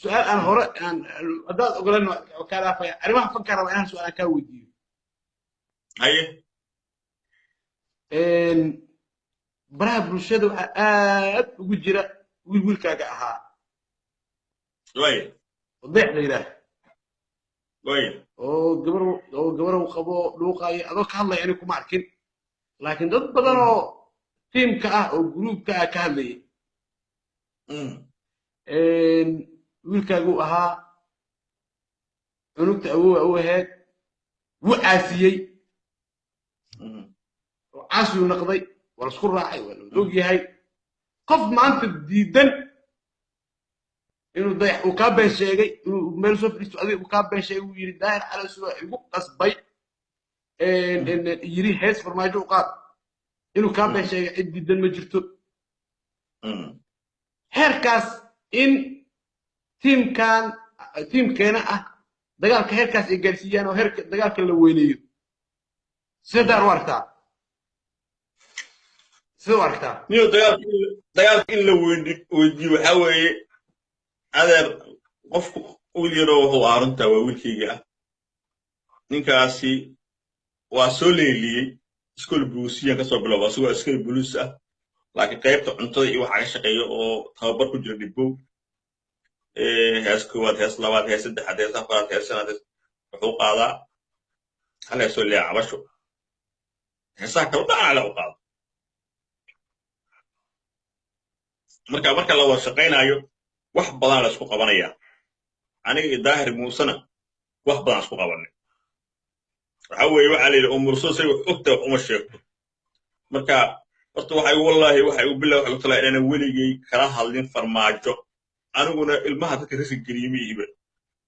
سؤال أنا هراء أنا أداد أقول إنه كلام فيا أنا ما أفكر أنا سؤال كودي هاي إن برا برشلونة وجرا ويقول كاجها وين وضيع ليله وين أو جبر وخبو لوقاي أذوك الله يعني كم عارفين لكن ضد بدنه تيم أو جروب كهذي إن ويلكاجو عنقت أو هيك وعاسيي وعاسي ونقضي ولا سكر راعي ولا دوقي هاي قف ما أنت جديدا إنه ضيع وكابن شيء إنه ميل سوف يستوعب وكابن شيء ويريد داير على سواء يبقى قصبي إن يري حس فرماجو قاد إنه كابن شيء جديدا ما جرته هيركاس إن تيم كان dagaalka heerkaas ay gaarsiiyaan oo heerka dagaalka la weyneeyo sidoo warta niyo dagaalka in la weydiiyo waxa weeye adeer qofku wiil yaro wuxuu aarintaa waa wiilkayga ah ninkaasi waa soo leeliyey iskool buusiyan ka soo bilowba asagoo iskool buluus ah laakiin qaybta cuntada iyo waxa ka shaqeeyo oo tababar ku jira dhibow hees koowaad hees labaad hees saddexaad hees afaraad hees shanaad wuxuu qaadaa hal heesoo leeya cabasho heesaha kala dhacala u qaado marka la wada shaqaynayo wax badan la isku qabanaya aniga iyo daahir muusana wax badan isku qabanay waxa weeye waxa la yidhi umurso say wax ogta wax uma sheegto marka horta waxay u bilaa waxay u talaa inaan weligay kala hadlin farmaajo aniguna ilmaha dadka rasi geliimihiiba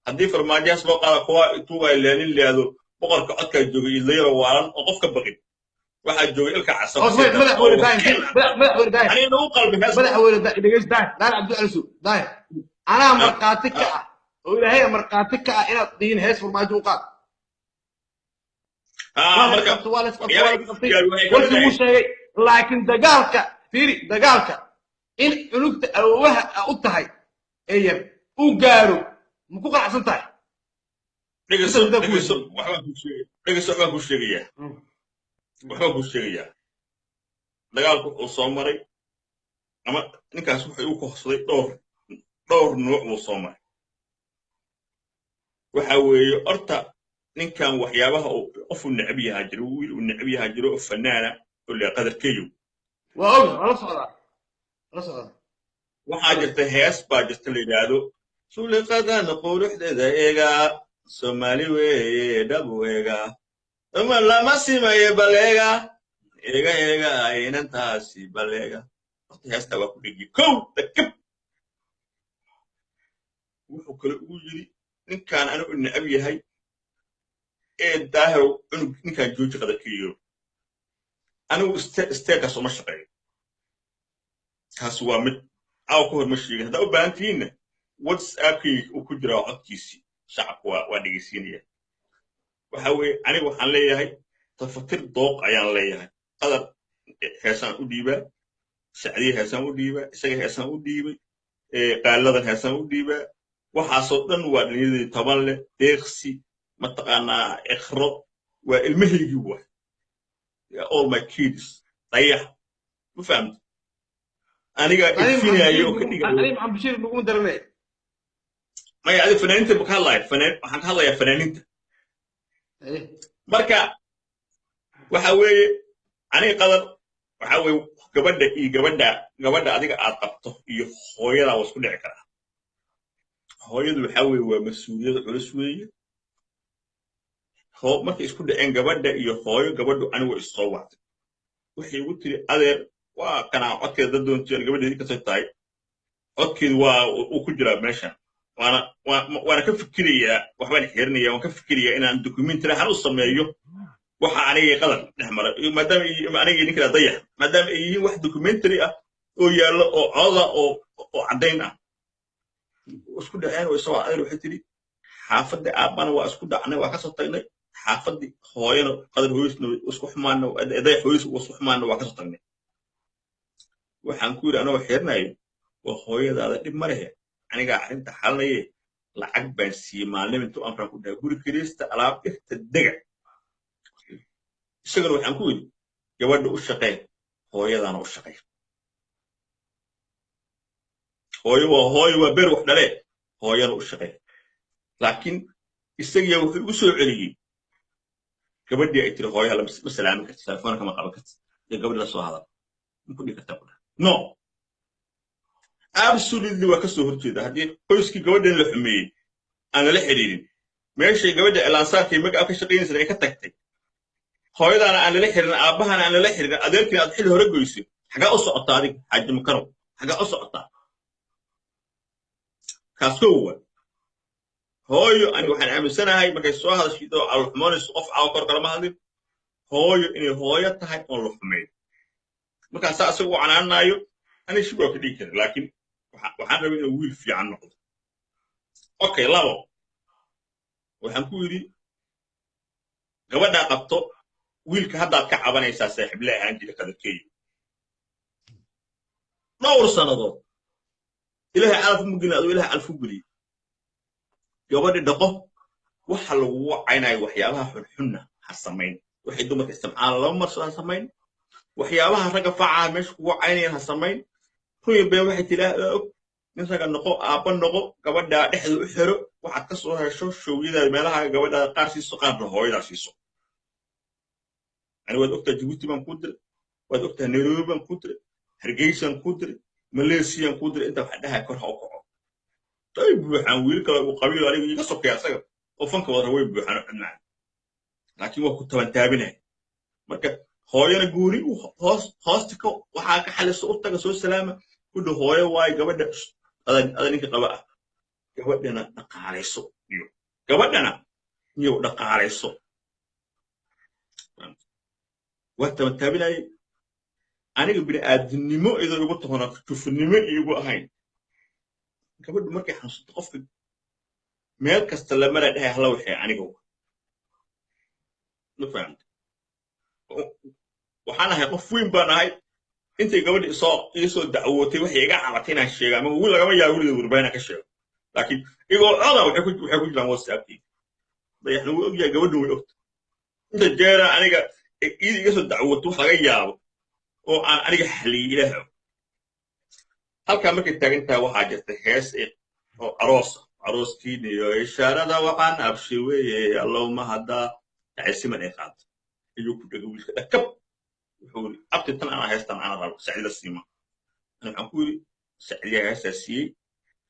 haddii farmaajahaas loo qaada kuwa tuuga ilaalin leedo boqorka codkaa joogay idlayaro waalan oo qof ka baqin waxaa joogay ilka casab madaxweyne daahir anigana u qalbi hees madaxweyne dhegeys daahir cabdi daahir anaa markhaati ka ah oo ilaahay markhaati ka ah inaad dhihin hees farmaajo u qaad warkii wuu sheegay laakiin dagaalka in cunugta awowaha u tahay eeyar u gaaro ma ku qanacsan tahay waxbaan ku sheegayaa dagaalku wuxuu soo maray ama ninkaas wuxuu u kohsaday dhowr nuuc buu soo maray waxa weeye horta ninkan waxyaabaha qofu necab yahaa jiro wiil uu necab yahaa jiro oo fanaana oo le qadarkeeyo waa la socdaa waxaa jirta hees baa jirta la yidhaahdo suliqadan quruxdeeda eegaa soomaali weeye dhabu eegaa uma lama simaye baleega eega inantaasi baleega horta heestaa waa ku dhegi kow dakab wuxuu kale ugu yidhi ninkaan anigu necab yahay ee daahirow cunug ninkaan jooji qadarkeeyo anigu isteekaas uma shaqeeyo kaas waa mid aw ku hor ma sheegin haddaa u baahan tihiinna whatsappkii uu ku jiraa codkiisii shacabku waa dhegeysiinaya waxa weeye aniga waxaan leeyahay tafatir dooq ayaan leeyahay qadar heesaan u dhiibaa sacdiye heesaan u dhiibaa isaga heesaan u dhiibay qaaladan heesaan u dhiibaa waxaasoo dhan waa dhalinyadii toban leh deeqsi mataqaanaa ikhro waa ilmahaygii waay all my kids dayax ma fahamta aniga ifinayo ka dhigayo maxamed bashir lagu daranay maya adiga fanaaniinta ma ka hadlaya waxaan ka hadlayaa fanaaniinta marka waxa weeye aniga qadar waxa weeye gabadha adiga aad qabto iyo hooyada waa isku dhici karaa hooyadu waxa weeye waa mas-uuliyad culus weeye markay isku dhaceen gabadha iyo hooyo gabadhu anigu isoo wactay waxay igu tiri adeer waa kana codkeeda dad doonteen gabadheedii kasoo tahay codkeedu uu ku jiraa meeshan waana ka fikirayaa waxbaan xirinayaa waan ka fikirayaa inaan documentary ahaan u sameeyo waxa aniga qadar dhex mara maadaama aniga ninka dayax maadaama ay yihiin wax documentary ah oo yaallo oo coda oo caddayn ah isku dhaceen way soo adeer waxay tiri xaafadda aabbana waa isku dhacnay waa kasoo tagnay xaafadii hooyana qadar hooyisna isku xumaana dayax hooyis isku xumaana waa kasoo tagnay waxaan ku yidhi anoo xirnayo waa hooyadaada dhib ma lehe aniga inta xalnaye lacag baan siiyey maalin intuu amran ku dhahay guri kirista alaab dhirta dega isagana waxaan ku yidhi gabadha u shaqee hooyadana u shaqee hooyo waa beer wax dhalee hooyana u shaqee laakiin isagiya wuxuu igu soo celiyey gabadhii ay tiri hooyaha ma salaami karti telefoonka ma qaban karti iyo gabadhi la soo hadal ku dhigi kartaa ku dhahay no absolutely waa ka soo horjeeda haddii qoyskii gabadhan la xumeeyey aan lala xiriirin meeshay gabadha elaansaarkii magaca ka shaqaynaysa ay ka tagtay hooyadaana aan lala xirin aabbahaana aan lala xirin adeerkiina aad xil hore goysay xagaa u socotaa adiga xaaji makarow xagaa u socotaa kaas kowa hooyo ani waxaan aaminsanahay markay soo hadashido calolxumoonayso qof caawa kor kalama hadlin hooyo inay hooyo tahay oon la xumeyn markaasaa isaga u canaanaayo ani shib waa ka dhigi karin laakiin waxaan rabay inuu wiil fiican noqdo okay labo waxaan ku yidhi gabadhaa qabto wiilka haddaad ka cabanaysaa saaxiible ahaan jira qadarkeeyo dhowr sannadood ilaahay calaf mu gelin aduu ilaahay calfu geliye gabadhi dhaqo waxa lagu wacaynayo waxyaabaha xunxunna ha samayn waxay dumarka istimcaala laba marso ha samayn waxyaabaha ragga facaha meesha kugu wacaynayaan ha samayn ruya been waxay tiraa og nin ragga noqo aabba noqo gabadhaa dhexda u xiro waxaad ka soo hesho showyadaada meelaha gabadhaada qaar siiso qaarna hooyadaa siiso ani waad ogtaa jabuuti baan kuu diray waad ogtaa nairobi baan kuu diray hargeysaan kuu diray maleesiyaan kuu diray inta wax dhaha kor ha u kaco tay buuxaan wiil kale uu qabiil aniga iga sokay asaga oo fanka wada way buuxaan cudnaan laakiin waa ku tabantaabinay marka hooyana guuri hoosta ka waxaa ka xaliso u taga soo salaama ku dhow hooyo waay gabadha ada ninka qaba ah gabadhana dhaqaalayso iyo dhaqaalayso waa tabantaabinayay aniga bini'aadamnimo idoo igu tahona kufurnimo iigu ahayn gabadhu markay xanuunsato qofka meel kasta lamara dhahay hala waxay aniga ma fahamta waxaan ahay qof weyn baan ahay intay gabadhi isoo dacwootay waxay iga cabatay inaan sheega ama wiil lagama yaabo weligeed warbaahinaan ka sheego laakiin igoo coda waxay ku jiraan whatsappkii dayaxna way ogyahay gabadhu way ogta inta jeera aniga iida iga soo dacwooto wax laga yaabo oo aan aniga xaliyey ilaahay halkaa markay taagantaha waxaa jirta hees oo arooskiina iyo ishaarada waxaan abshay weeye allowma haddaa dacaysiman ay qaado ayuu ku dhega wiilka dhakab wuxuu iri abti tan anaa heestan ana rabo sacida siima ani waxaan ku yidhi sacidiyaa heestaa siiyey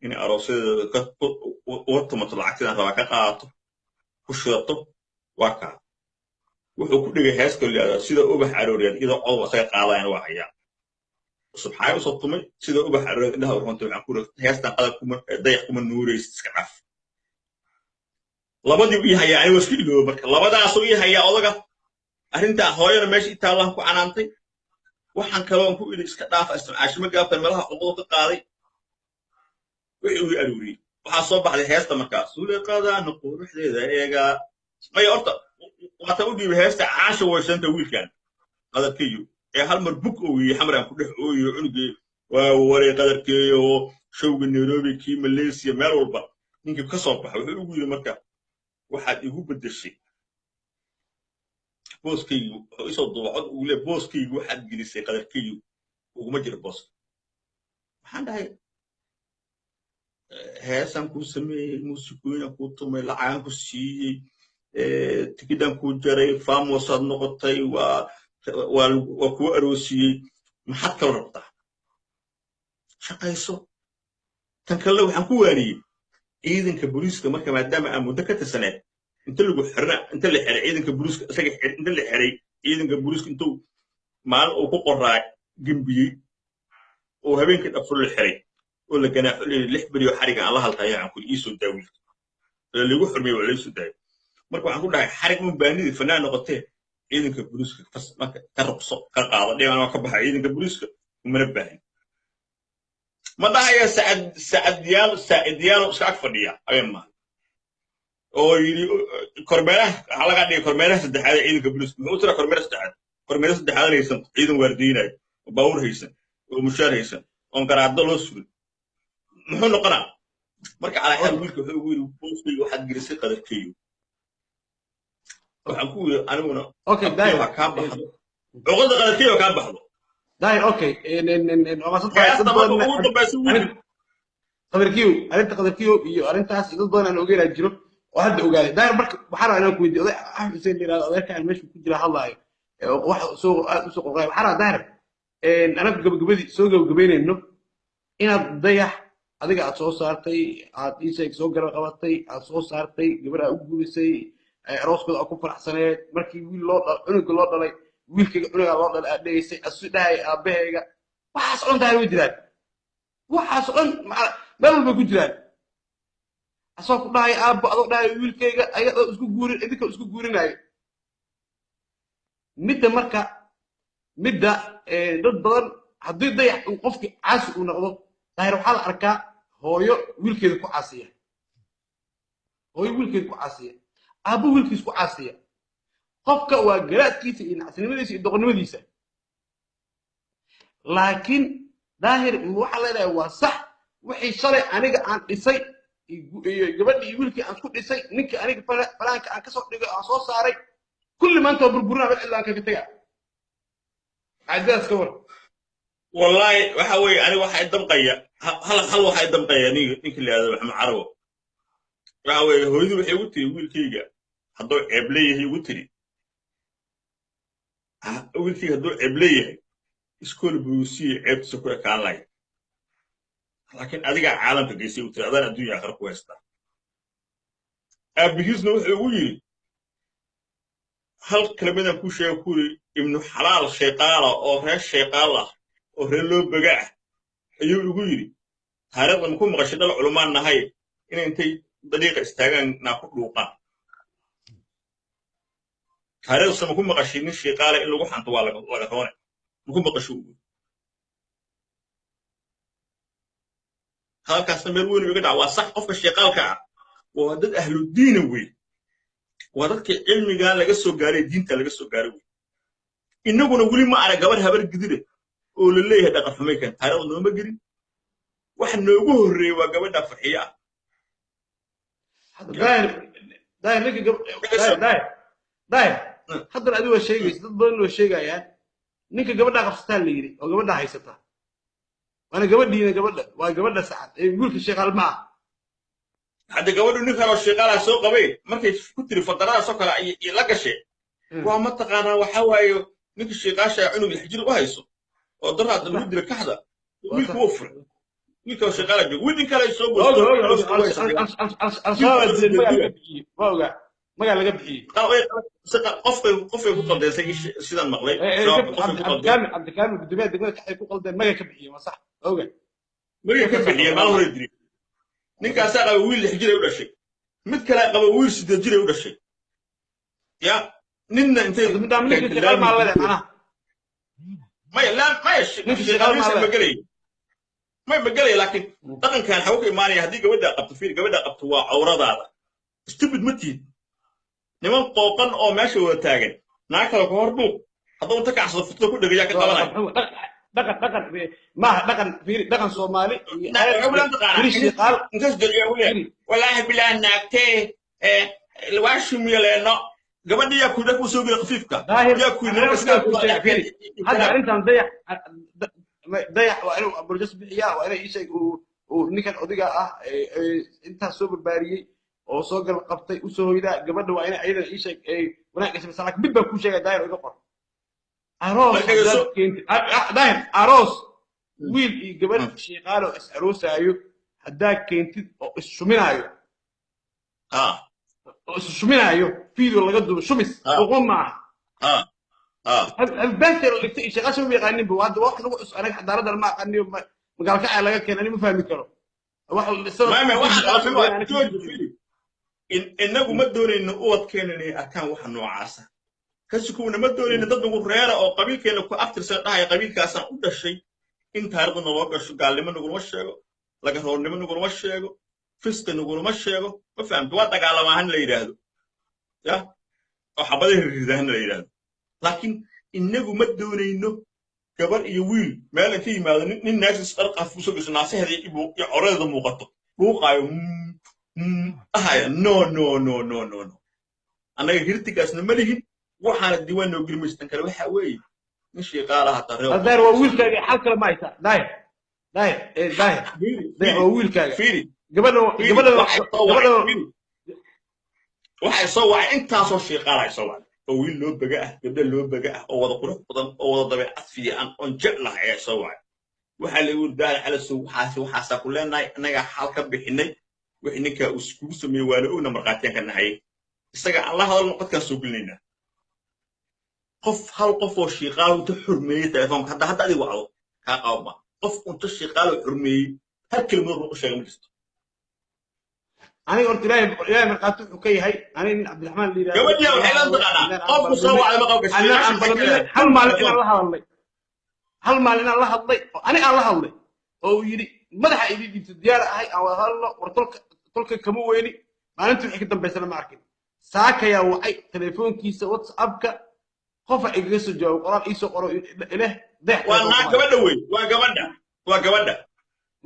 inay aroosyadeeda uga tumato lacagtidan rabaa ka qaadato ku shidato waa kaa wuxuu ku dhigay heeska liada sida ubax arooriyaad iyadoo cod asaga qaadayana waa hayaa subxaaya usoo tumay sida ubax arooriyaad indhaha urxuntay waxaan ku iri heestan qadar dayax kuma nuuraysid iska dhaf labadii ii hayaa ani waa iska ilooba marka labadaasoo ii hayaa odaga arrintaa hooyana meesha i taallaan ku canaantay waxaan kaloon ku idhi iska dhaafa istimcaashimo gaabtan meelaha xuquuq ka qaaday wixii uu arooriyey waxaa soo baxday heesta markaas suliqadaana quruxdeeda eegaa maya horta waata u dhiibay heesta caasha waysanta wiilkan qadarkeeyo ee hal mar bug oo wiiyey xamraan ku dhex ooyo cunugii waa waray qadarkeeyo oo showga nairobi kii malaysia meel walba ninkii ka soo baxa wuxuu ugu yidhi marka waxaad igu beddeshay booskaygu wuxuu isoo duubacod ugu leey booskaygu waxaad gelisay qadarkeeyo uguma jiro booska waxaan dhahay heesaan kuu sameeyey muusikooyinaan kuu tumay lacagaan ku siiyey tikidaan kuu jaray faamosaad noqotay waa kuu aroosiyey maxaad kala rabtaa shaqayso tan kale waxaan ku waaniyey ciidanka booliiska marka maadaama aan muddo ka tirsaneed inta lagu xirna inta la xiray ciidanka booliiska isaga inta la xiray ciidanka booliiska intuu maalin uu ku qoraa gembiyey oo habeenkii dhafur la xiray oo la ganaaxo leeyahay 6 beri oo xariga aan la haltayo aan ku iisoo daawil lagu xurmay waa la soo daayay marka waxaan ku dhahay xarig ma baanidi fanaan noqotee ciidanka booliiska marka ka ruqso ka qaado dhibaan ka baxay ciidanka booliiska uma baahin ma dhahaya saacadiyaal iska ag fadhiya ayaan ma oo yiri kormeeraha laga dhigay kormeeraha saddexaad ciidanka booliiska wuxuu tira kormeeraha saddexaad haysan ciidan waardiinay baawur haysan oo mushaar haysan oo garaado loo suray muxuu noqonaa marka calaa xaal wiilka wuxuu ugu yidhi booskayga waxaad gelisay qadarkeeyo waxaan ku yidhi aniguna okay abkeeyo ha kaa baxdo cuqada qadarkeeyo ha kaa baxdo daahir okay waa heesta marka ugu dambaysa wiil qadarkiyo arrinta qadarkiyo iyo arrintaas dad badan aan ogeynaa jiro oo hadda ogaaday daahir marka waxaan rabaa inaan ku weydiiyo oday axmed xuseen yiraahdo adeerkaan meesha ku jira hadlaayo wax soo aad u soo qorqay waxaan rabaa daahir anaga gabagabadii soo gabagabeynayno inaad dayax adiga aad soo saartay aad iisheeg soo garab qabatay aad soo saartay gabar aad u guurisay arooskooda aad ku faraxsaneed markii wiil cunuga loo dhalay wiilkayga cunuga loo dhalay aad dhegaysay asu dhahay aabahayga waxaas oo dhan daahir way jiraan waxaas oo dhan meel walbay ku jiraan asoo ku dhahay aabbo adoo dhahay wiilkayga ayadoo isku guurin idinka isku guurinaayo midda dad badan haddii dayax uu qofkii caasi uu noqdo daahir waxaa la arkaa hooyo wiilkeeda ku caasiya aabbo wiilkiis ku caasiya qofka waa garaadkiisa iyo nacsinimadiisa iyo doqonnimadiisa laakiin daahir waxaa leedahay waa sax wixii shalay aniga aan dhisay iyo gabadhii iyo wiilkii aan isku dhisay ninkii aniga falaanka aan kasoo dhigay aan soo saaray kulli maanta waa burburinaa mid cidlaan kaga tagaa عداس كور والله وحوي أنا واحد دمقية هل واحد دمقية نيك اللي هذا محمد عربه وحوي هو يدو حيوتي يقول كيجا هدو عبليه يوتري يقول كيجا هدو عبليه سكول بروسي عبت سكول كان لاي لكن أديك عالم تجيسي وتري هذا الدنيا آخر كويستا أبيز نو يقول هل كلمنا كوشة يقول إنه حلال شيطانة أو هي شيطانة أو هي لو بقى يقول هذا لما يكون مغشد العلماء النهاية إن أنت طريقة استعان ناخذ لوقا هذا لما يكون مغشد الشيطانة إلا روح عن طوال ولا ثواني يكون مغشوب هذا كاستمرون يقول على صح قف الشيطان كع وهذا أهل الدين وي wadadka cilmiga laga soo gaaray diinta laga soo gaaray inaguna wali ma ara gabar habar gidire oo la leeyahay dhaqan xumay kan taariikhda nooma gelin wax noogu horeeyay waa gabadha faxiya daahir hadda adigu waa sheegaysa dad badan oo sheegayaan ninka gabadha qabsataa la yiri oo gabadha haysata waana gabadhiina waa gabadha sacad ee wiilka sheeqal ma hadda gabadhu nin kale oo shaqaalaha soo qabay markay ku tiri fadarada soo kala ay la gashay waa ma taqaanaa waxa waayo ninka shaqaasha cunug xijir u hayso oo daraad lagu dira kaxda wiilku wuu furay ninka shaqaala joog wiil kale soo goosto maga laga bixiyay qofay ku qaldeysay sidan maqlay cabdikaamil gudoomiyaha degmada kaxay ku qaldeen maga ka bixiyay ma sax oga maga ka bixiyay ma hore diray ninkaas qaba wiil xijir u dhashay mid kale qaba wiil 8 jir u dhashay ya ninna intay midaaminka shaqal ma leedahay macna ما يشتغل ما بقلي لكن طبعا كان حوك إيماني هذيك بدأ قبته عورة هذا استبد متي نمان طوقن أو ماشي وتاجن ناكل كهربو هذا أنت كعصر فتلو كل دقيقة كده دقن صومالي والله بالله انك الواشم يلنا قبل دي ياكل داك وسوق خفيفك ياكل هذا انت ضيع وانا برجس بحياه وانا اي شيء ونكن odiga inta soo barbaariyay oo soo gal qabtay u soo hoyda gabadha waa inay ayada ii sheeg wanaagsan salaak bid baa ku sheegay daayir iga qor aroos wiil iyo gabadh shaqaalo is aroosayo hadaa keentid oo is shuminaayo shuminaayo video laga duubo shumis ugu ma البنتر اللي شغال شو بيغني بواد واحد انا حضارة ما اغني مقال كعي لقى كان انا ما فاهم كرو واحد ما واحد انه ما دوري انه اوض كانني اكان واحد نوعاسه كسكون ما دوري ان دد غريره او قبيل كان ku aftirsan dhahay qabiilkaas u dhashay in taariikhda loo gasho gaalnimo nagu sheego laga roornimo nagu sheego fiska nagu sheego ma fahamto waa dagaalamahan la yiraahdo ya oo xabadaha ridahan la yiraahdo لكن إنه ما دونينه كبر يويل ما لا تيجي ما nin naas isqarqaf kusoo gasho naasaheeda ibu عرض muuqato buuqaayo ahaya no annaga hirtigaasna ma lihin waxaana diiwaan noo gelmaystan kale waxa weeye in shaqaalaha tareeyo daahir waa wiilkaaga xal kale ma haysa daahir daahir waa wiilkaaga gabadha waxay soo wacay intaasoo shaqaalaha soo wacay oo wiil loo baga ah gabdha loo baga ah oo wada qurux badan oo wada dabeecad fiican oo jeclaha ayaa soo wacay waxaa la yiri daahir cali soo waxaasa ku leenahay annaga xal ka bixinay wixii ninka uu iskugu sameeyay waa la ogna marqaatiyan ka nahay isaga allah hadal qodkan soo gelinayna hal qof oo shaqaalo inta xurmeeyay telefoonka hadda adiga wacdo ka qaawma qof inta shaqaalo xurmeeyay hal kelmad uu sheegay misto aniga horta ilaahay marqaati wuxuu ka yahay aniga cabdiraxmaan liiraa gabadhiya waxay la taqaanaa qofku soo wacday ma qawka hal maalin inaan la hadlay oo aniga aan la hadlay oo yiri madaxa idin dhibta diyaar ahay aan wada hadlo war tolka kama weyni maalintii wixii ka dambeysana ma arkin saakaya wacay telefoonkiisa whatsappka qofa igaga soo jawaab qoraal ii soo qoro ileh deex waa gabadha wey waa gabadha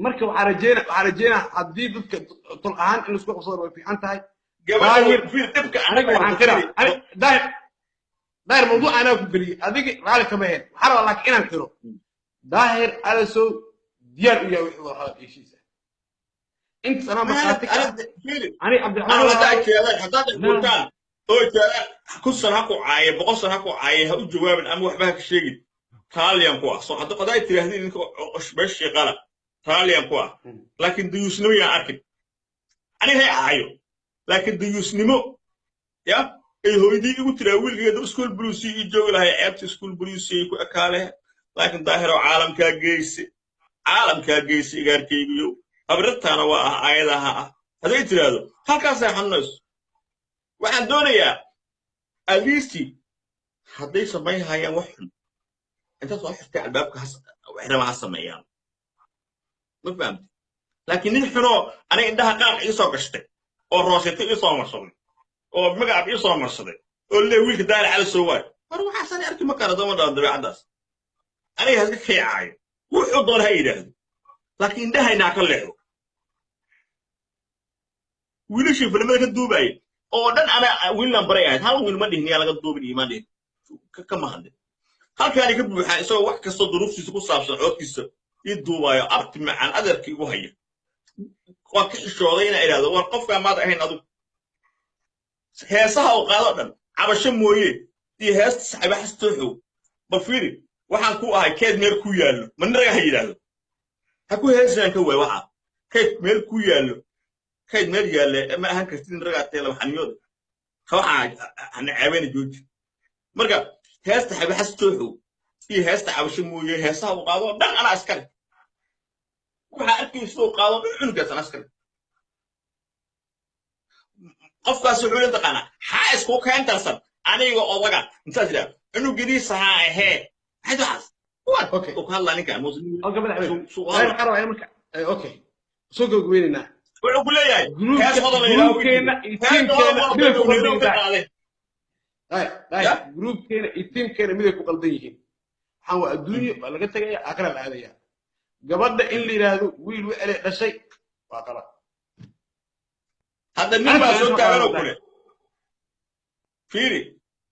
marka waxaa rajeynaa haddii dadka tol ahaan in isku qabsado way fiican tahay aniga waxaan qiraa daahir mawduuc anaa ku geliyey adiga raali kama heen waxaa rabaa laakiin inaan qiro daahir alasow diyaar u yahay wixii wada heshiisa انت انا مخاطك انا عبد الرحمن حداد البلدان او كسر هاكو عايه بقصر هاكو عايه ها جواب ام وحبا كشيغي تاليان كو سو حد قضاي تريهدين انك باش شغاله تاليان كو لكن ديوسنو يا اركب انا هي عايو لكن ديوسنمو يا اي هويدي ugu tira wiilgeeda school blues ii joog lahay aabti school blues ii ku akaale laakiin daahiro caalamka geesi gaarkaygiyo abrataana waa ayadaha haday tiraado halkaas ay xannayso waxaan doonayaa alisti haday sameeyayaan wax xun inta soo xirtay albaabka waxrama sameeyaan ma fahamti laakiin nin xuno aniga indhaha qaaq ii soo gashtay oo roosatay ii soo marsaday oo magac ii soo marsaday oo le wiilka daal cali soo waay war waxa san arki ma kala dama dabeecadaas aniga hadda kaycay wuxuu doon ha yiraahdo laakiin indhahayna ka leeyo wiilashii filimada ka duubay oo dhan ana wiilan baray ahayd hal wiil ma dhihniya laga duubin iimaan ka mahadin halkaani ka buuxa isagoo wax kasta duruuftiisa ku saabsan codkiisa ii duubayo abti macaan adeerkii ugu haya waa ka xishooday inay iraahdo war qofka maad ahayn adu heesaha oo qaado dhan cabasho mooye iyo heesta saxiiba xastooxo bal fiiri waxaan ku ahay keed meel ku yaalo manraga ha yiraahdo ha ku heesaan ka way waxa keed meel ku yaalo كيد مريال ما أهان كرتين رجع تيلا وحنيود خواحد أنا عيبين جوج مرجع هست حبي حستوحو في هست عبش مويه هست وقاضو دان أنا عسكري وحأكل سوق قاضو عنقة أنا عسكري قفقة سحول أنت قنا حاس كوك أنت أصلا أنا يقول أوضاع أنت أجل إنه جديد صحاح هي هذا حاس أوكي وكهلا نكا موزن أوكي بدأ سؤال حرام أنا مركا أوكي سوق قوينا وأقول له يا جروب كان التيم كان ميدك وقلديه حوا الدنيا ولا قلت لك أكره هذا قبضنا إن لي هذا ويل ولا شيء وأقرأ هذا النبأ صوت كلامه كله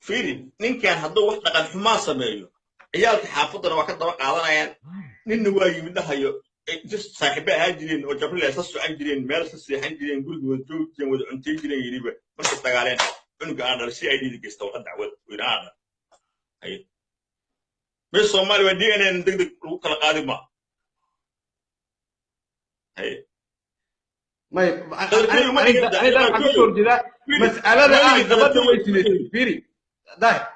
فيري نين كان هذا وقت قد حماسة مايو عيالك حافظنا وقت طبق عضنا يعني نين نواجي من ده هيو just صاحبها هاجرين وجبر لي أساس عندين مارس السيحين قول وجود جم وعنتي جرين يريبه ما تستقالين إنك أنا الشيء اللي جست وقد دعوت ويرانا هاي بس سومالي ودي أنا ندق روك القادمة هاي ما أنا أقول جدا مسألة قبل ويسلي فيري ده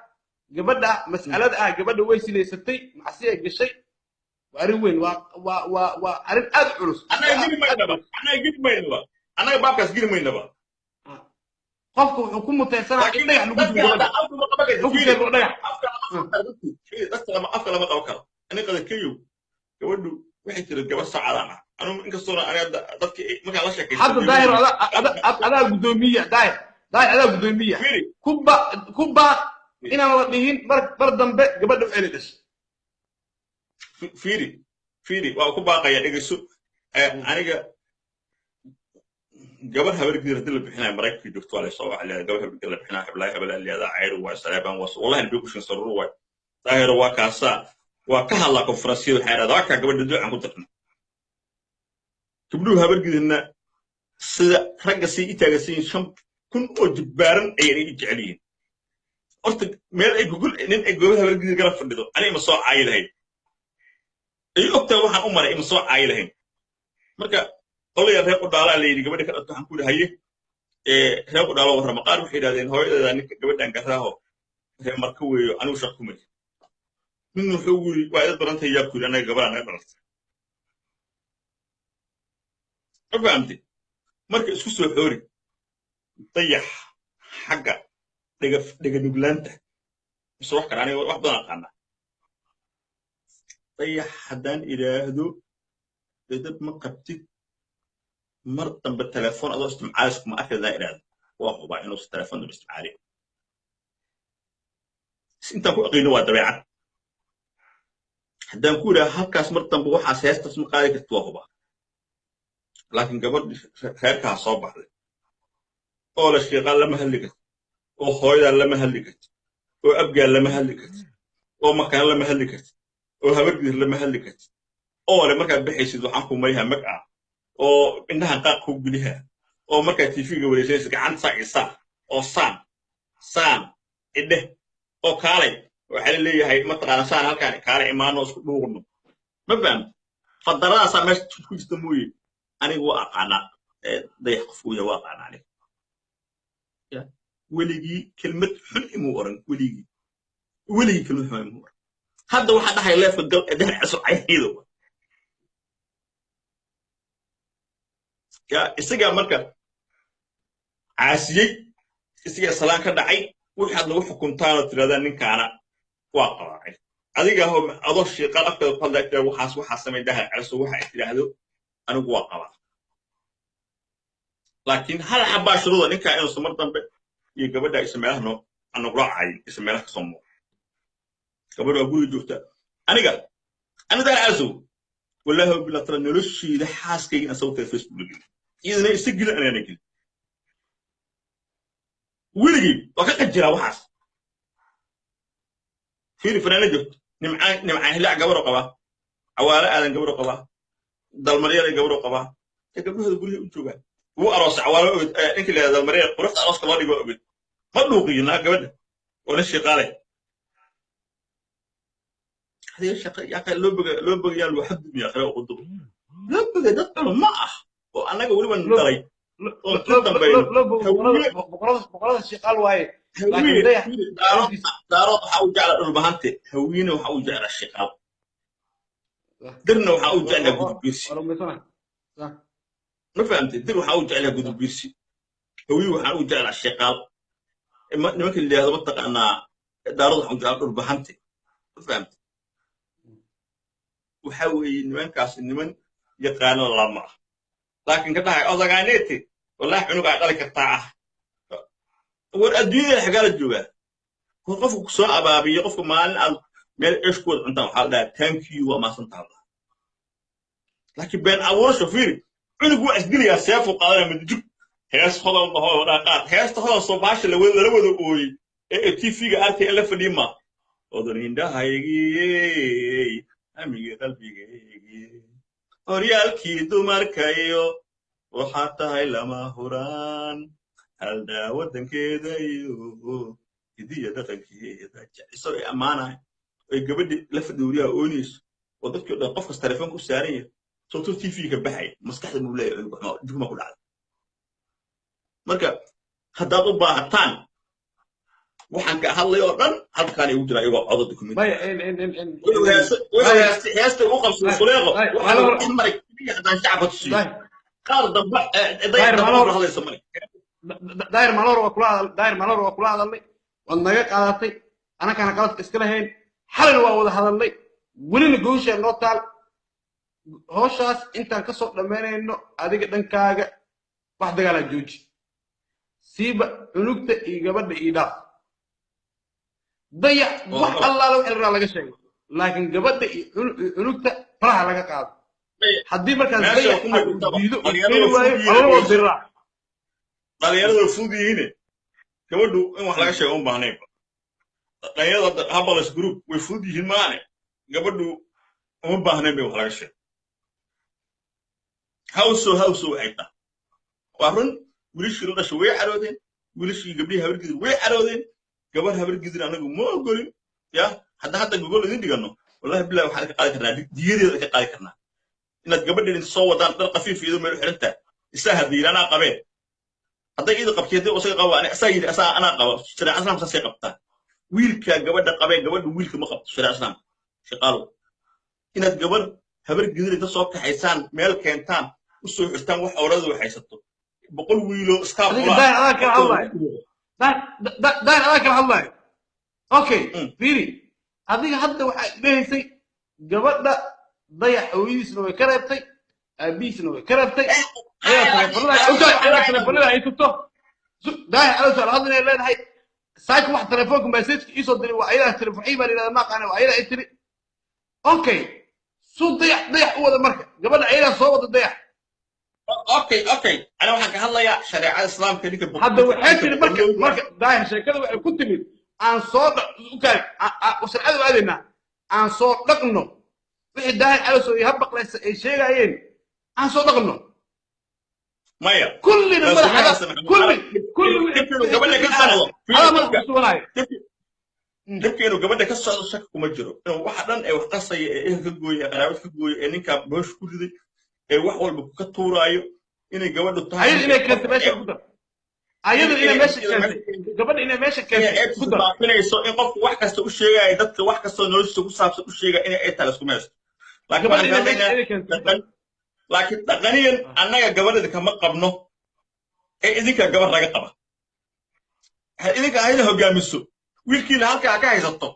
قبل ويسلي ستي معسية الشيء وأروين وأرد أدعوس أنا أجيب ما ينبغى أنا بابكس جيل ما ينبغى قفكم حكومة تيسرع لكن هذا أفضل ما بس لما أفضل ما توكل أنا قد كيو يودوا واحد ترجع بس على أنا إنك صورة أنا ضدك ما كان شيء حتى ظاهر هذا قدومية ظاهر هذا قدومية كوبا إنا موديين بردم قبل فعلتش فيري وأكو باقي يعني قصو أنا gabar habargeeda hadii la bixinayo maraykanka joogto waa la soo waxa leeyahay gabar habargeeda la bixinayo heblaha hebel leeyahay cayr waa salaabaan waa wallahi nabi kushin saruru way daahir waa kaasa waa ka hadla konferansiyada waxay raadaan ka gabadha duucan ku taqna gabdhuhu habargeedna sida ragga si itaagasiin shan kun oo jibaaran ay jeceliin horta meel ay gugul nin ay gabadha habargeeda garab fadhido ani ma soo caayilahay ay ogtaa waxaan u maray ma soo caayilahay marka qolaya reer u dhaalaa leeyay gabadha ka dadka waxaan ku dhahaye reer u dhaalo warma qaar waxay yiraahdeen hooyadeeda ninka gabadhan garaaho reer marka weeyo anigu shaqumay min wuxuu yiri waa id barantay yaa ku anaga gabadha anaga barantay afahamti marka isku soo xoori dayax xagga dhiga nuglaanta soo wax karaan wax badan aqaana dayax haddaan ilaahdo dad ma qabtid mar dambe telefoon adoo isticmaalaysa ma arkayda ilaahdo waa huba inuu telefoon isticmaalayo inta ku aqeeno waa dabeecad haddaan ku iraahdo halkaas mar dambe waxaas heestas ma qaadi karto waa huba laakiin gabadh reerkaa soo baxday oo la sheeqaa lama hadli karto oo hooyada lama hadli karto oo abgaa lama hadli karto oo makaan lama hadli karto oo habargeed lama hadli karto oo le markaa bixaysid waxaan ku marihaa mag ah oo indhaha qaaq ku guliha oo markaa TV-ga wareysaysa gacanta saacisa oo saan idhe oo kaalay waxa la leeyahay ma taqaan saan halkaan kaalay imaano isku dhuuqno ma faham fadaradaas meesha ku jirta mooyee anigu waa aqaana dayax qofku yahay waa aqaana aniga ya weligii kelmad xun imuu oran weligii kelmad xun imuu oran hadda waxa dhahay leefka gal ee dheer cusub ayaydo ya isaga marka caasiyay isaga salaan ka dhacay waxaad lagu xukuntaan oo tiraadaan ninkaana waa qabaacay adiga hoo adoo sheeqal afka qaldayta waxa sameeyay cusub waxa tiraahdo anigu waa qabaa laakiin hal xabaashruda ninka inuu samar dambe iyo gabadha ismeelahno aan raacay ismeelaha ka soo gabadha guriga joogta aniga daan azu wallahi bilaa tara noloshiida xaaskayga asawta Facebook idina isigil anana gil wiligi waa ka qajira waxaas fiiri fanaana joogto nimcaan hilaa gabadha qaba awaala aadan gabadha qaba dalmariyada gabadha qaba gabadha guriga u jooga هو أروس عوالو إنك اللي هذا المريض قرفت أروس كمان يقول ما بلوقينا قبل ولا الشقالة هذه الشقة يا أخي لو بقى يا الواحد يا أخي وقدر لو بقى دكتور معه وأنا أقول من دري بقرض الشقال وهاي دارات حاول على البهانتي هوينا وحاول على الشقال درنا وحاول على قدوس ما فهمت دير وحاول على قدوس هوي وحاول على الشقال نمك اللي هذا منطقة أنا دارات حاول على البهانتي ما فهمت وحاول نمن كاس نمن يقانون الله لكن كده أذقانيتي والله إنه قاعد عليك الطاعة والأدوية حقال الجوال وقفوا كسوة أبابي يقفوا معنا مال إشكول أنت وحالا thank you وما سنتها لكن بين أول شوفيري إنه قوة أسدلي يا سيف وقال من جب هيس خلا الله وراقات هيس تخلا صباش اللي وذا قوي تيفي قالت ألف ليما وذرين ده هايجي أمي قلبي أريالكي دمر كيو وحتى لما هران هل دا ودن كده يو كدي دقن كده سوي أمانة قبل لف دوريا أونيس وضدك ده قفص تلفونك السارية صوتو تي في كبحي مسكحة المولاي جمع كل عاد مركب هذا ضبع تان waxaan ka hadlay oo dhan halkaan ay u jiraa iyaga codad document heesta ugu qabsado suleeqo waxaan maray hadaan shacabka tusiyo qaar dambe daayir malor waa kula hadalnay waad naga qaadatay anakana qaladka iska lahayn xalina waa wada hadalnay welina goosha noo taal howshaas intaan ka soo dhammaynayno adiga dhankaaga wax dagaalaa jooji siiba cunugta iyo gabadha iyo dhaaf ضيع wax alla loo xilraa laga sheego laakiin gabadha cunugta faraha laga qaado hadii markaas ضيع diido waayo alla wadiraa dhalinyarada fudud yihiin gabadhu in wax laga sheego u baahnay dhalinyarada habalas group way fudud yihiin maane gabadhu uma baahnay bay wax laga sheego hawso waxay tahay waa run wiilashii la dhashay way caroodeen wiilashii gabdhihii habar gidir way caroodeen gabar habar gidir anagu ma ogolin ya hadda gogol idin dhigano wallahi billahi waxaan ka qaadi karnaa diyadeeda ka qaadi karnaa inaad gabadheedin soo wadaan dal qafiif iyo meel xirinta isaa hadii ana qabeen hadday ida qabkeeday oo saga qabo ana qabo shariica islaamka say qabtaa wiilka gabadha qabeen gabadhu wiilka ma qabto shariica islaamka shaqaalo inaad gabar habar gidir inta soo kaxaysaan meel keentaan u soo xirtaan wax awradu haysato boqol wiilo iska bulaa daan ala kala hadlay okay fiiri adiga hadda waxa leeyahay gabadha dayax hooyadiisna way ka reebtay aabiisna way ka reebtay ayaa telefoonada ay tuto dayax ala soo hadlay leedahay saaka wax telefoonka message isoo diray waa ayada telefoon ay baa leedahay ma qana waa ayada ay tiri okay soo dayax wada marka gabadha ayada soo wada dayax okay ana waxaan ka hadlayaa shariicada islaamka ninka hadda waxay tiri marka dayax sheekada waxay ku timid aan soo sharcadu aadayna aan soo dhaqno wixii daahir caloosoo iyo habaqlaysa ay sheegayeen aan soo dhaqno maya kullina madaxda gabadha ka socdo suganaayo dhibkeenu gabadha ka socdo shaka kuma jiro inuu waxa dhan ay wax qasaya ee ehelka gooya qaraabad ka gooya ee ninka boosh ku riday ee wax walba ka tuuraayo inay gabadhu tahay inay keento meesha ku dar ayadu inay meesha keentay gabadha inay meesha keentay ku daraafinayso in qofku wax kasta u sheegay dadka wax kasta noloshiisa ku saabsan u sheegay inay ay tahay isku meesha laakiin dhaqaniyan annaga gabadhada kama qabno ee idinka gabar laga qaba idinka ayna hogaamiso wiilkiina halkaa ka haysato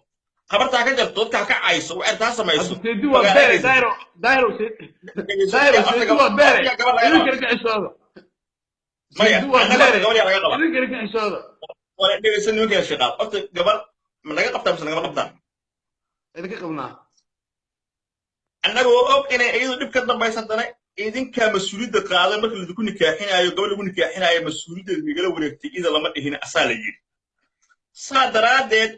qabartaa ka jarto dadka ka cayso waxay taa samayso maya annaga gabadha laga qaba wala dhigaysan nimanka shaqaal horta gabar ma laga qabtaa mise laga qabtaa idinka qabnaa annaga oo og inay iyadu dhib ka dambaysan tanay idinka mas'uuliyadda qaaday marka la ku nikaaxinayo gabadha lagu nikaaxinayo mas'uuliyadda igala wareegtay ida lama dhihin asaa la yiri saa daraadeed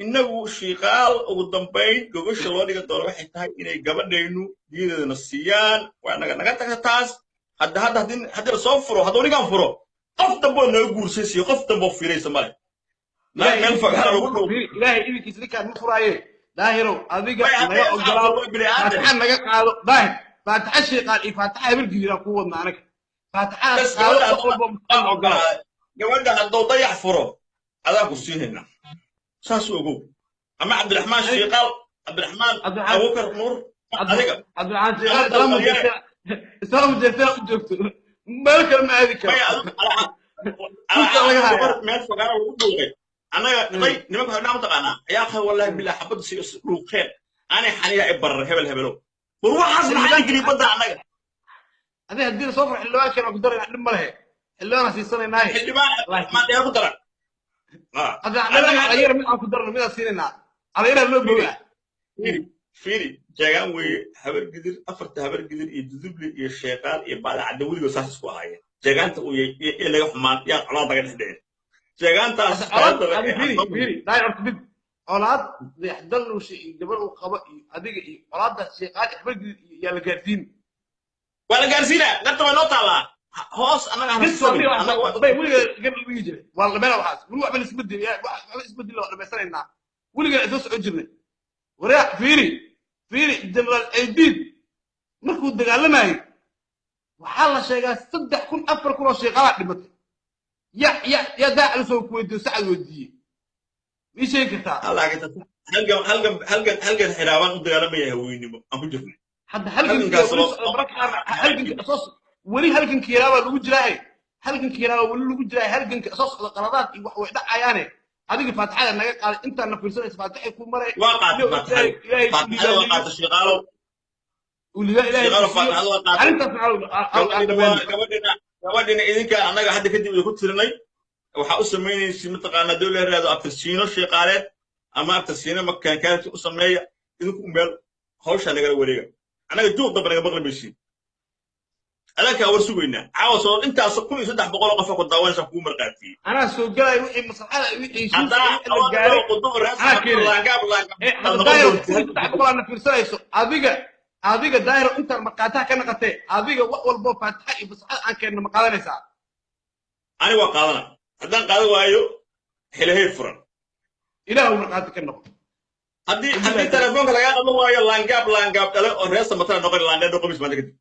inagu shiiqaal ugu dambayn gogosha loo dhiga doono waxay tahay inay gabadhaynu diyadeedana siiyaan waa naga tagta taas hadda soo furo hadduu ninkan furo qof damboo naga guursaysiyo qof damboo fiiraysa male meel fagaara lagu dhow ilaahay idinkiisa ninkaan ma furaaye daahirow adiga naga ogolaado faataxa naga qaado daahir faataxa shiiqaal iyo faataxa habar gidiraan ku wadna anaga faataxaas qaado qof walba muqaan ogolaado gabadha hadduu dayax furo adaa ku sii haynaa saas ogow ama cabdiraxmaan shiiqaal cabdiraxmaan abubakar nuur adiga cabdiraxmaan shiiqaal islaam jeertaa u joogto meel kale ma aadi karo meel fogaana lagu dhuuqay annaga day nimanka hodhaa mataqaanaa ayaa qay wallahi bilaa xabadda si dhuuqeen aanay xaniya i barar hebelow war waxaas maxaa geliy badda annaga adiga haddii lasoo furo xildhibaankeena ku darayna dhib ma lehe xildhibaana siisanaynaay xildhibaan dheer ku daran ayar mid aan ku darno midaan siinaynaa alayraha loo bogaa fiiri jeegaan weeye habar gidir afarta habar gidir iyo duduble iyo sheeqaal iyo baadacadda weligood saas isku ahaayeen jeegaanta uu yahay laga xumaan yaa colaad laga dhex dhicin jeegaantaas mid colaad dayaxdalnuusha iyo gabar uu qabo iyo adiga iyo colaadda sheeqaal iyo habar gidir yaa la gaarsiin waa la gaarsiinaa garta way noo taallaa hoos annaga weliga gabdhigi jiray waa lamela waxaas weli waxba isbedel waa dhamaysanaynaa weligaa isoo socon jirnay waraa fiiri jenaraal aydiid markuu dagaalamayay waxaa la sheegaa 3,000 4,000 oo sheeqalaa dhimatay ya daacal soo ku weydiiyo sacad weydiiyey mii sheegi kartaa halgan xiraabaan u dagaalamaya haweenimo aan ku jirnay hadda weli halgankii yaraa baa lagu jiraaye halgankii yaraa weli lagu jiraaye halganka soo socda qaladaad iyo wax way dhacayaane adiga faataxada naga qaaday intaan na fiirsanaysa faataxay ku maray waa qaatay faataxada waa qaatay shiqaalo gabadhina idinka annaga hadda kadib ku tirinay waxaa u samaynaysa mataqaanaa dowla yaraado abtirsiino shiqaaleed ama abtirsiino makaankaanti u sameeya idinku meel hawsha nagala wareega annaga juuq damba naga maqli maysiin أنا كورسوينا عاوز أنت أصلا يصدق بقول قفك الدوان شافوا مرقاتي أنا سوق جاي وحي مصلحة وحي شيء هذا اللي أول جاري ما قدوم الرأس أنا ما كيري الله قاب هذا الله داير نقول كل تدعي بقول أنا في رسالة أبيك داير أنت مقاطع كنا قتة أبيك وأول بوب فتحي بس أنا كنا مقاطع نسا أنا وقالنا هذا قالوا وايو حلهي فرن إله مقاطع كنا هدي تلفونك لا يقبل وايو لانقاب تلا الرأس مثلا نقول لانقاب نقول مش ما تقدر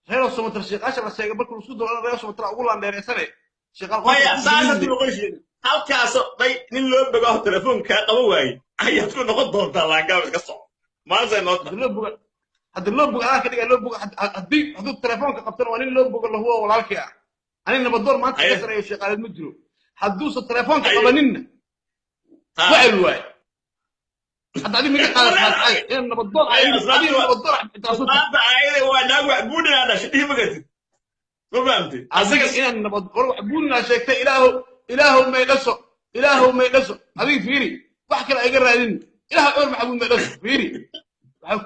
هذا الصوت الشيخ عشان بس يقبل كل صوت ولا رأس متر أقول أنا رسالة شغال ما يا ساسة نقول شيء هل كاس طي نلو بقى تلفون كقبل واي أي تكون نقول دور لانقاب قصة ما زي نقطة هذا اللوب أنا كده اللوب هدي هدو التلفون كقبتنا وأنا اللوب اللي هو ولا كيا أنا إنما بدور ما تكسر يا شيخ على المجرو هدوس التلفون كقبلنا فعل واي حتى هذه ميجا قالت حاجة إنما بدور على بدور هذا عائلة وانا وعبوني أنا شديه بقتي ما فهمتي أصدق إن بدور وعبوننا شيء إله ما يقص هذه فيري واحد لا يقرأ لنا إله أول معبود ما يقص فيري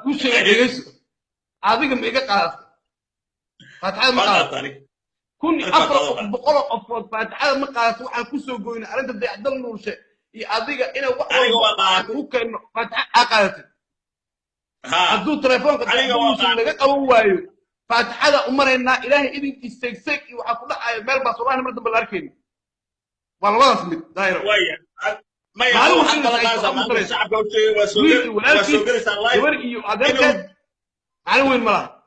كل شيء يقص هذه ميجا قالت فتحة ما قالت كوني أفرق بقول أفرق فتحة ما قالت واحد كسر جوينا أنت بدي أحضر له شيء أديك أنا واحد ممكن فتحة قالت هدو تلفون كتبوس لقى أوايو فتحة أمرنا إلهي إذن استيسك وأقول لها مال بصراحة مرد بالأركين والله اسمه دايرة ما يعلم حتى لغاية الشعب كوتشي وسوقر ساللايف أنا وين مرة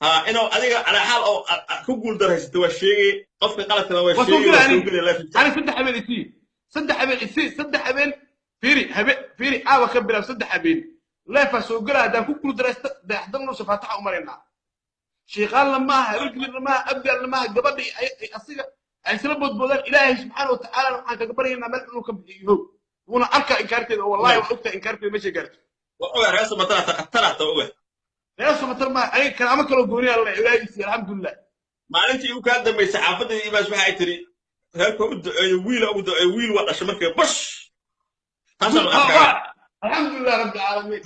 إنه أديك على حال أو كقول درس توشيء قف قالت لو وشيء أنا صدق حبيل فيري وكبر صدق حبيل لا فسوقر هذا كل درس ده حضرنا شفاتها عمرنا شيخان لما هرجل لما أبقى لما قبل أصيغ أسلوب بدل إلهي سبحانه وتعالى نحن كبرنا ملك كبيره وانا أركع إنكارتي والله وقت إنكارتي مش إنكارتي وأول رأس ما تقتلت أول رأس ما ترى ما أي كلامك لو قولي الله إلهي الحمد لله ما أنت يمكن دم يسحبني ما اسمها تري هلكم ويل ولا شمرك بش الحمد لله رب العالمين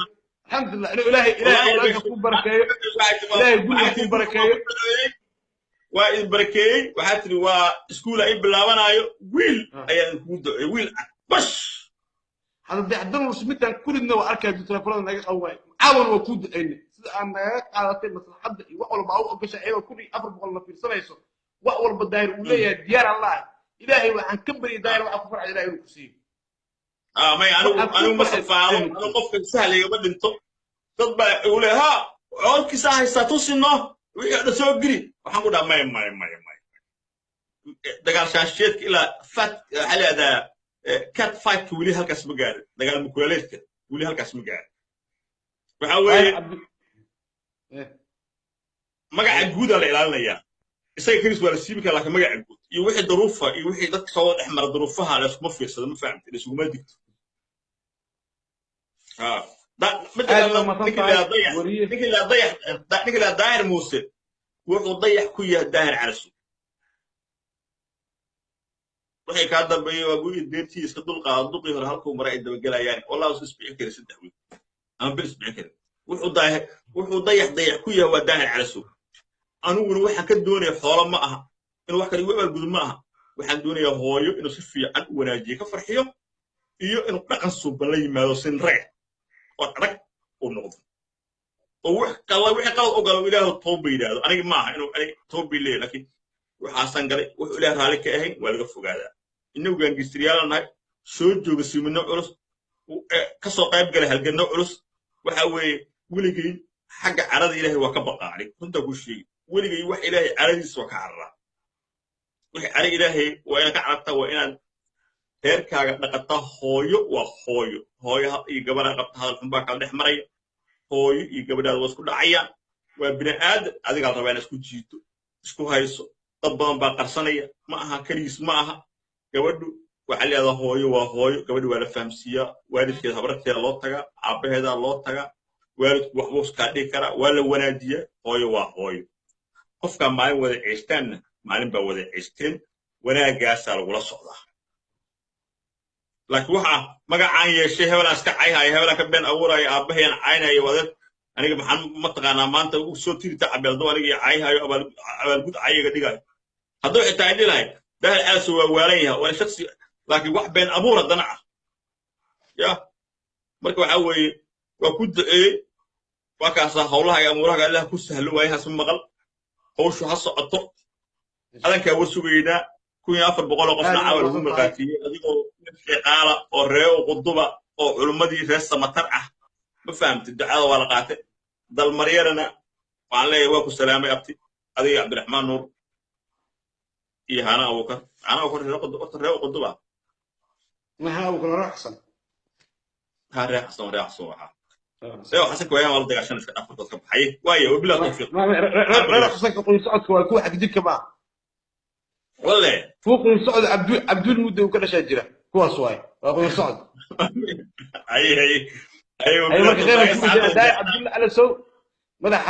الحمد لله إلهي يكون بركة إلهي يكون بركة وإبركي وحتى وسكول أي بلاوانايو ويل أي ويل بش هذا بدي أحضر وسميتها كل النوع أركض تلفون ناقص أول عاون وكود إني أنا قالت مثلا حد وأول ما أو قش أيوة كل أفرق والله في سنة يسوع وأول بداير وليه ديار الله إلهي وعن كبر داير وأكفر على إلهي الكسي ما أنا مثل فاعل أنا قف سهل يقبل أنتم تطبع يقول ها أول كساها يستوصلنا ويقعد سوقري وحمود ما دقال شاشيتك إلى فات على هذا كات فايت ولي هالكاس مقال دقال مكوليتك ولي هالكاس مقال وحاول مقع جود على الإعلان يا إسا كريس ولا سيبك لكن مقع جود يوحي ظروفها يوحي ذاك صوت أحمر ظروفها على اسمه في صدق ما فهمت ليش ما دكت ده مثل نكلا داير موسى wuxuu dayax ku yahay daahir calasu waxay ka dambeeyay waa guud deertii iska dul qaado duqii hore halkuu maray daba galayaan wallahi soo isbiin kare saddex wiil ama bil isbiin kare wuxuu dayax ku yahay waa daahir calasu anuguna waxaan ka doonayaa xoolo ma aha in wax kale weebal gudub ma aha waxaan doonayaa hooyo inuu si fiican u wanaajiyo ka farxiyo iyo inuu dhaqan suuban la yimaado sin rag oo adag u noqdo وح قال وح قال أقول إله الطوبي ده أنا ما إنه أنا طوبي ليه لكن وحسن قال وح إله هالك أهين ولا قف هذا إنه كان جستريال أنا سود جو بس من نقرس كسر قيب قال هالجنة نقرس وحوي ولقي حاجة عرض إله وكبق عليه كنت أقول شيء ولقي وح إله عرض سوك عرّا وح عرض إله وأنا كعرضته وأنا هيرك نقطة هوي يقبل نقطة هذا الفنباك على حمري هوي يقبل واسكو دعيا وبني آدم هذيك على ربنا اسكو جيتو اسكو هايسو طبعا بقرصنية معها كريس معها قبل وعلي هذا هوي قبل ولا فهمسية والد كذا بركة الله تجا عبد هذا الله تجا والد وحوس كذي كرا ولا ونادية هوي قف كان معي وذا عشتين معلم بوذا عشتين وأنا جالس على ولا صعدة لكن وها ما قاعد عايش شيء ولا أسكع عاي هاي ولا كبين أورا يا أبهين عينه يوذا aniga maxaan mataqaanaa maanta ugu soo tirita cabeeldo aniga cayhayo abaalgud cayiga dhigayo hadduu xitaa idhi lahay daahir calaso waa waalan yahay waa shaksi laakiin wax been abuur haddana ah ya marka waxaa weeye waa ku duceeyey waa kaasaa howlaha iyo amuuraha ilaah ku sahlo waaye hasu maqal howshu ha socoto adankaa wa sugaynaa 1400 oo qofna cawal ugu marqaatiyey adigoo qaala oo reeyo quduba oo culummadii reer samatar ah ma fahamtid ducada waa la qaatay dal maryarana waxaan leeyahay waa ku salaamay abti adiga cabdiraxmaan nuur iyo hana abukar reeyo quduba ما هنا أبو كل رحصن ها reer xasan reeyo xasan kooyaan wala dagaashan iska dhafar dadka baxay waayo wabillahi tawfiiq رحصن كقول سعد كوا حق جيك ما wale فوق سعد عبد المدة وكذا شاجرة كوا سواي وقول سعد اي أي مرة غير داي عبد الله على سو مدح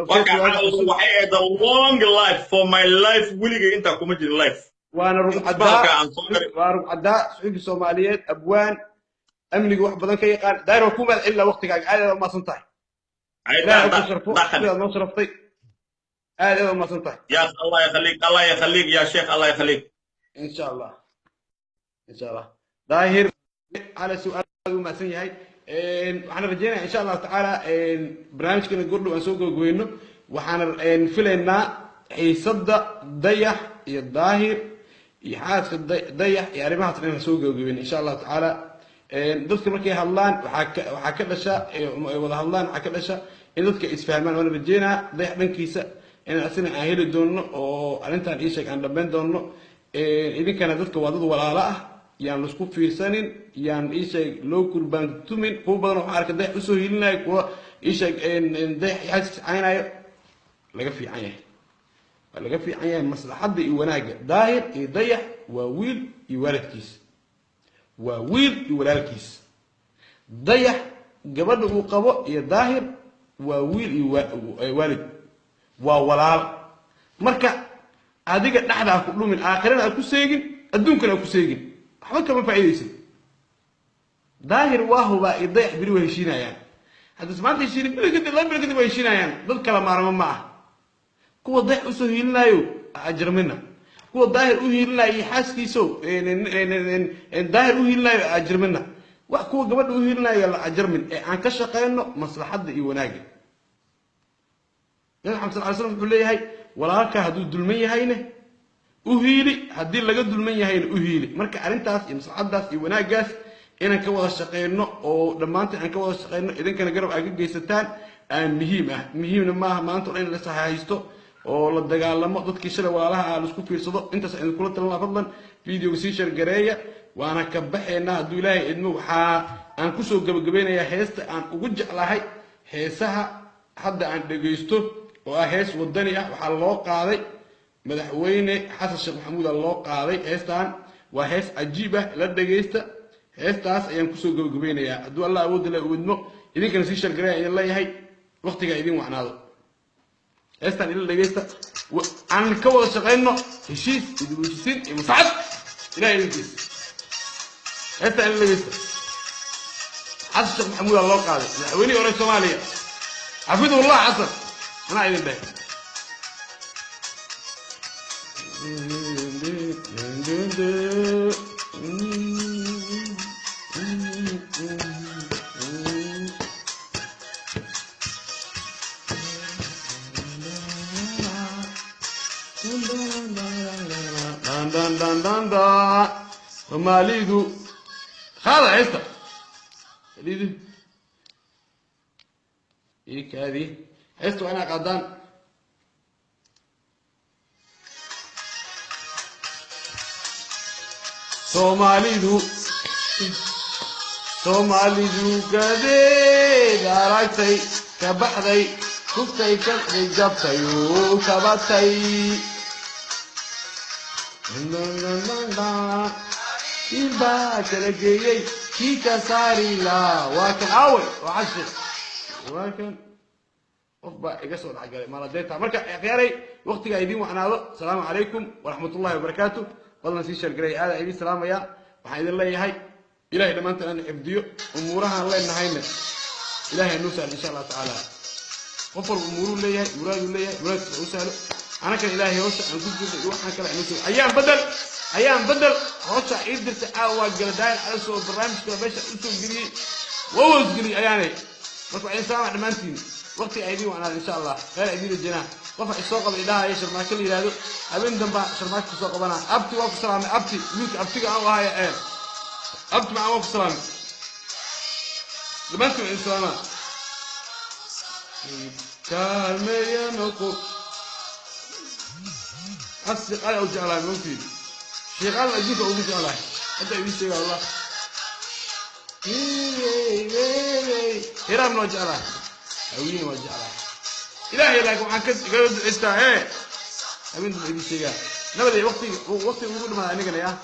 waxay the long life for my life wiliga inta kuma jirin life وانا رجع عداء صحيح الصوماليات ابوان امني واحد بدل كي قال داير حكومه الا وقتك عاد ما صنطح لا ما صرفتي هذا ما صنطح يا الله يخليك الله يخليك يا شيخ الله يخليك ان شاء الله ان شاء الله ظاهر على سؤال ما سن هي waxaan rajeynayaa insha Allah taala barnaamijkana gordhow aan soo gogoyno waxaan filaynaa xiisada dayax iyo daahir iyo xaaska dayax iyo arrimahaas inaan soo gogoyn insha Allah taala dadka markay hadlaan waxa ka dhasha wada hadlaan waxa ka dhasha in dadka isfahmaan oo rajeynaa dayax dhankiisa in asina aan heli doono oo arintan ii sheeg aan dhameyn doono idinkana dadka waa dad walaalo ah yaan isku fiirsanin yaan ii sheeg loo kurbaan tumin kuwa badan waxa arkay dayax u soo hilinay kuwa ii sheeg dayax xaaskiisa aynayo laga fiican yahay laga fiican yahay maslaxada iyo wanaaga daahir iyo dayax waa wiil iyo waalidkiis waa wiil iyo walaalkiis dayax gabadha uu qabo iyo daahir waa wiil iyo waalid waa walaal marka adiga dhaxda ku dhumin aakhirada ku seegin adduunkana ku seegin waxba kama faa'iideysid daahir waa huba iyo dayax biri way heshiinayaan hadda maanta heshiin bilkadi way heshiinayaan dad kala maarmo ma ah kuwa dayax u soo hiilinayo ajrmina kuwa daahir u hiilinayo xaaskiiso daahir u hiilinayo ajrmina wax kuwa gabadha u hiilinayo la ajrmin ee aan ka shaqeyno maslaxada iyo wanaaga nabi maxamed sallallahu alayhi wasallam wuxuu leeyahay walaalka hadduu dulman yahayna u hiili haddii laga dulman yahayna u hiili marka arrintaas iyo maslaxadaas iyo wanaagaas inaan ka wada shaqeyno oo dhammaanteen aan ka wada shaqeyno idinkana garab aad ka geysataan aan muhiimna maaha maanta in la sahaysto oo la dagaalamo dadkii shalay walaalaha aan isku fiirsado intaas aan kula talin fadlan video si share gareeya waana ka baxeena hadduu ilaahay idmo waxa aan ku soo gabagabeynayaa heesta aan ugu jeclahay heesaha hadda aan dhageysto oo ah hees wadani ah waxa loo qaaday madaxweyne xasan sheekh maxamuud loo qaaday heestan waa hees cajiib ah la dhageysta heestaas ayaan ku soo gabagabeynayaa hadduu Allah awood leh u idmo idinkana si share gareeya in leeyahay waqtiga idin wacnaado heestan ila dhageysta aan ka wada shaqeyno heshiis idin heshiisin iyo masaxad ilaahay idinkiis heestan ila dhageysta xasan sheekh maxamuud loo qaaday madaxweyne hore Soomaaliya xafidullah xasan أنا عايز ده ماليدو هذا عيسى ماليدو هيك هذه حسوا أنا قدام Soomaalidu gadeed aragtay ka baxday kugtay ka jabtay oo ka batay ilba kala geeyay kii ka saari laa waa kan awal waxashir waa kan qofba iga soo dhaxgalay maaladeeta marka akhyaaray waqtiga idin wacnaado salaamu calaykum waraxmatullaahi wabarakaatuh fadlan sii sheergaray aad idin salaamaya waxaan idin leeyahay ilaahay dhamaantaan aan xifdiyo umuurahan leenahayna ilaahay noo sahlo insha Allah taala قفل أموره ليه مراد ليه مراد وسأله أنا كان إلهي وسع أنا كنت يروح أنا كلا نسوي أيام بدل وسع يقدر تعاود جلدان على سوق البرنامج كلا بس أسوق جري ووز جري أياني بس إنسان على مانتين وقت عيدي وأنا إن شاء الله غير عيدي الجناح قفل السوق الإله يشر ما كل يلاده أبين دم شرمات السوق بنا أبتي وقف سلام أبتي ميك أبتي أنا وهاي إيه أبتي مع وقف سلام لما أنتم إنسانا كالمية نقول أصدق على وجه الله ممكن شغال أجيك وجه الله أنت يبي شغال الله هرم وجه الله أوين وجه الله إلهي لك وعن كذا استعى أبين يبي شغال نبدأ وقتي يقول ما أنا قال يا